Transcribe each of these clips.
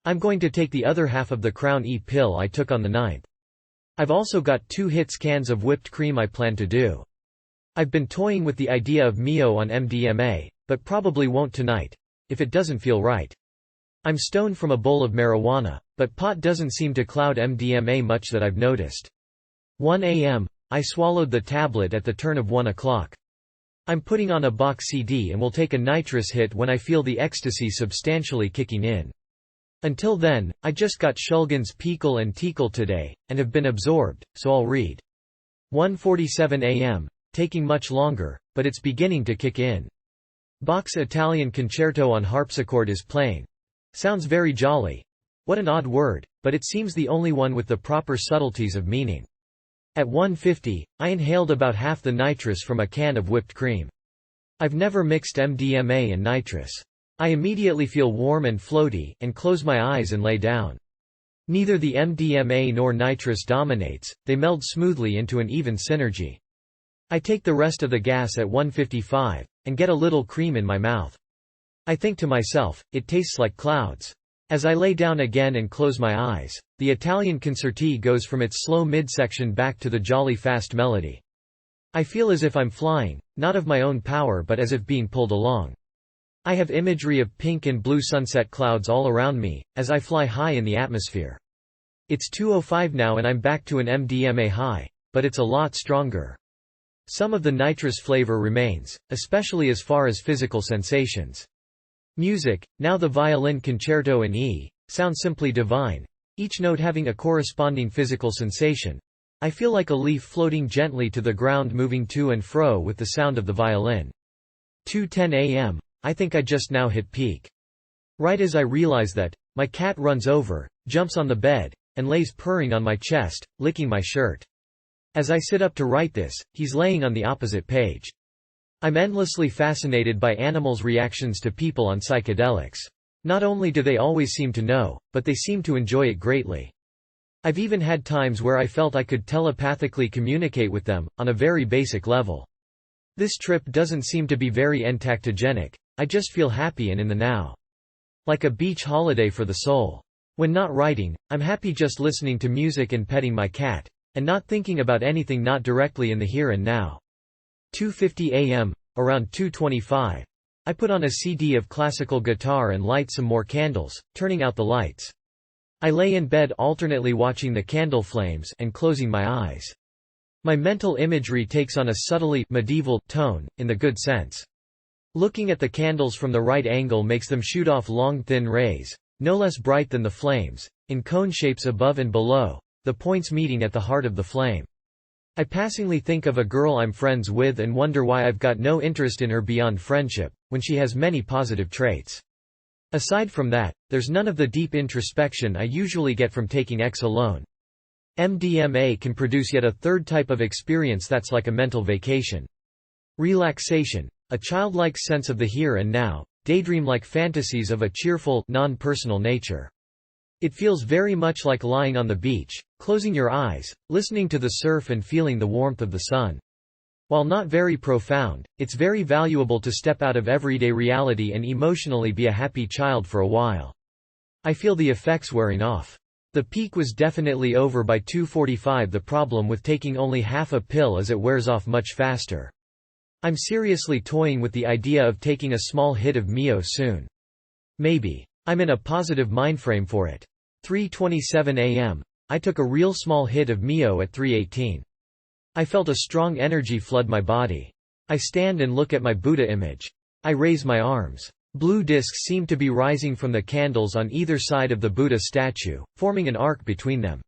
I'm going to take the other half of the Crown E pill I took on the 9th. I've also got 2 hits cans of whipped cream I plan to do. I've been toying with the idea of MeO on MDMA, but probably won't tonight, if it doesn't feel right. I'm stoned from a bowl of marijuana, but pot doesn't seem to cloud MDMA much that I've noticed. 1 a.m. I swallowed the tablet at the turn of 1 o'clock. I'm putting on a box CD and will take a nitrous hit when I feel the ecstasy substantially kicking in. Until then, I just got Shulgin's Pickle and Tickle today, and have been absorbed, so I'll read. 1:47 a.m. Taking much longer, but it's beginning to kick in. Bach's Italian Concerto on harpsichord is playing. Sounds very jolly. What an odd word, but it seems the only one with the proper subtleties of meaning. At 1:50, I inhaled about half the nitrous from a can of whipped cream. I've never mixed MDMA and nitrous. I immediately feel warm and floaty, and close my eyes and lay down. Neither the MDMA nor nitrous dominates, they meld smoothly into an even synergy. I take the rest of the gas at 1:55, and get a little cream in my mouth. I think to myself, it tastes like clouds. As I lay down again and close my eyes, the Italian concerti goes from its slow midsection back to the jolly fast melody. I feel as if I'm flying, not of my own power but as if being pulled along. I have imagery of pink and blue sunset clouds all around me, as I fly high in the atmosphere. It's 2:05 now and I'm back to an MDMA high, but it's a lot stronger. Some of the nitrous flavor remains, especially as far as physical sensations. Music, now the violin concerto in E, sounds simply divine, each note having a corresponding physical sensation. I feel like a leaf floating gently to the ground, moving to and fro with the sound of the violin. 2:10 a.m. I think I just now hit peak. Right as I realize that, my cat runs over, jumps on the bed, and lays purring on my chest, licking my shirt. As I sit up to write this, he's laying on the opposite page. I'm endlessly fascinated by animals' reactions to people on psychedelics. Not only do they always seem to know, but they seem to enjoy it greatly. I've even had times where I felt I could telepathically communicate with them, on a very basic level. This trip doesn't seem to be very entactogenic, I just feel happy and in the now. Like a beach holiday for the soul. When not writing, I'm happy just listening to music and petting my cat, and not thinking about anything not directly in the here and now. 2:50 a.m., around 2:25. I put on a CD of classical guitar and light some more candles, turning out the lights. I lay in bed alternately watching the candle flames and closing my eyes. My mental imagery takes on a subtly medieval tone, in the good sense. Looking at the candles from the right angle makes them shoot off long thin rays, no less bright than the flames, in cone shapes above and below, the points meeting at the heart of the flame. I passingly think of a girl I'm friends with and wonder why I've got no interest in her beyond friendship, when she has many positive traits. Aside from that, there's none of the deep introspection I usually get from taking X alone. MDMA can produce yet a third type of experience that's like a mental vacation. Relaxation, a childlike sense of the here and now, daydream-like fantasies of a cheerful, non-personal nature. It feels very much like lying on the beach, closing your eyes, listening to the surf and feeling the warmth of the sun. While not very profound, it's very valuable to step out of everyday reality and emotionally be a happy child for a while. I feel the effects wearing off. The peak was definitely over by 2:45. The problem with taking only half a pill is it wears off much faster. I'm seriously toying with the idea of taking a small hit of MeO soon. Maybe. I'm in a positive mindframe for it. 3:27 a.m. I took a real small hit of MeO at 3:18. I felt a strong energy flood my body. I stand and look at my Buddha image. I raise my arms. Blue discs seem to be rising from the candles on either side of the Buddha statue, forming an arc between them.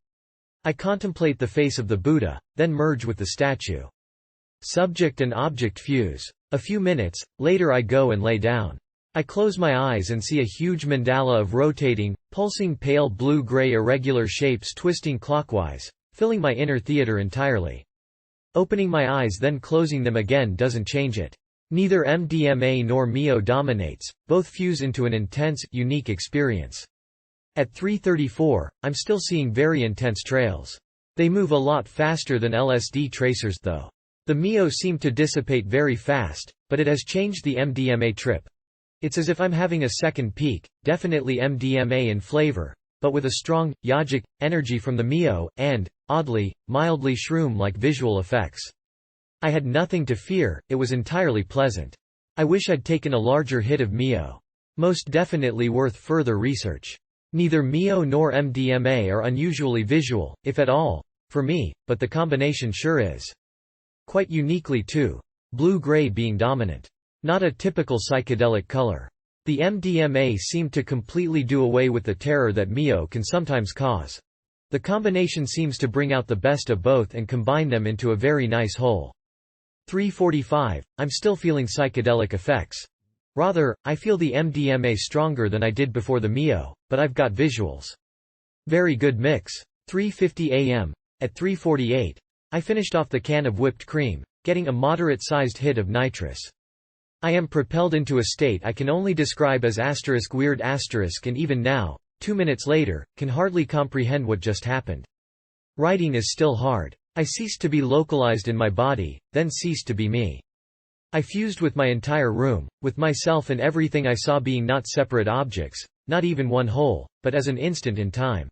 I contemplate the face of the Buddha, then merge with the statue. Subject and object fuse. A few minutes later I go and lay down. I close my eyes and see a huge mandala of rotating, pulsing pale blue-gray irregular shapes twisting clockwise, filling my inner theater entirely. Opening my eyes then closing them again doesn't change it. Neither MDMA nor MeO dominates, both fuse into an intense, unique experience. At 3:34, I'm still seeing very intense trails. They move a lot faster than LSD tracers though. The MeO seemed to dissipate very fast, but it has changed the MDMA trip. It's as if I'm having a second peak, definitely MDMA in flavor, but with a strong, yogic, energy from the MeO, and, oddly, mildly shroom-like visual effects. I had nothing to fear, it was entirely pleasant. I wish I'd taken a larger hit of MeO. Most definitely worth further research. Neither MeO nor MDMA are unusually visual, if at all, for me, but the combination sure is. Quite uniquely too. Blue-gray being dominant. Not a typical psychedelic color. The MDMA seemed to completely do away with the terror that MeO can sometimes cause. The combination seems to bring out the best of both and combine them into a very nice whole. 3:45, I'm still feeling psychedelic effects. Rather, I feel the MDMA stronger than I did before the MeO, but I've got visuals. Very good mix. 3:50 a.m. At 3:48, I finished off the can of whipped cream, getting a moderate-sized hit of nitrous. I am propelled into a state I can only describe as *weird*, and even now, 2 minutes later, can hardly comprehend what just happened. Writing is still hard. I ceased to be localized in my body, then ceased to be me. I fused with my entire room, with myself and everything I saw being not separate objects, not even one whole, but as an instant in time.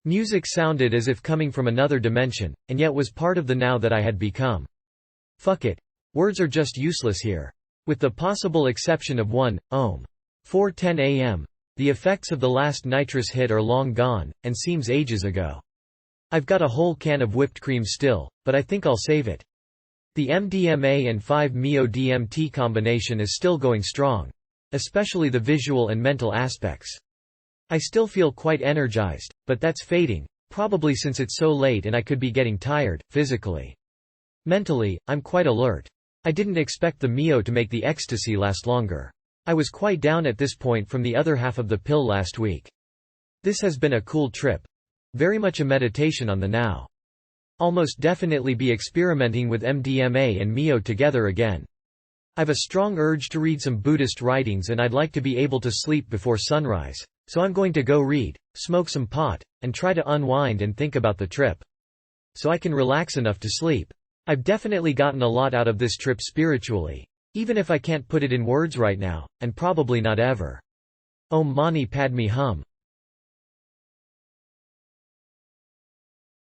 Music sounded as if coming from another dimension, and yet was part of the now that I had become. Fuck it. Words are just useless here. With the possible exception of one, Om. 4:10 a.m. The effects of the last nitrous hit are long gone, and seems ages ago. I've got a whole can of whipped cream still, but I think I'll save it. The MDMA and 5-MeO DMT combination is still going strong. Especially the visual and mental aspects. I still feel quite energized, but that's fading, probably since it's so late and I could be getting tired, physically. Mentally, I'm quite alert. I didn't expect the MeO to make the ecstasy last longer. I was quite down at this point from the other half of the pill last week. This has been a cool trip. Very much a meditation on the now. Almost definitely be experimenting with MDMA and MeO together again. I've a strong urge to read some Buddhist writings and I'd like to be able to sleep before sunrise, so I'm going to go read, smoke some pot, and try to unwind and think about the trip. So I can relax enough to sleep. I've definitely gotten a lot out of this trip spiritually. Even if I can't put it in words right now, and probably not ever. Om Mani Padme Hum.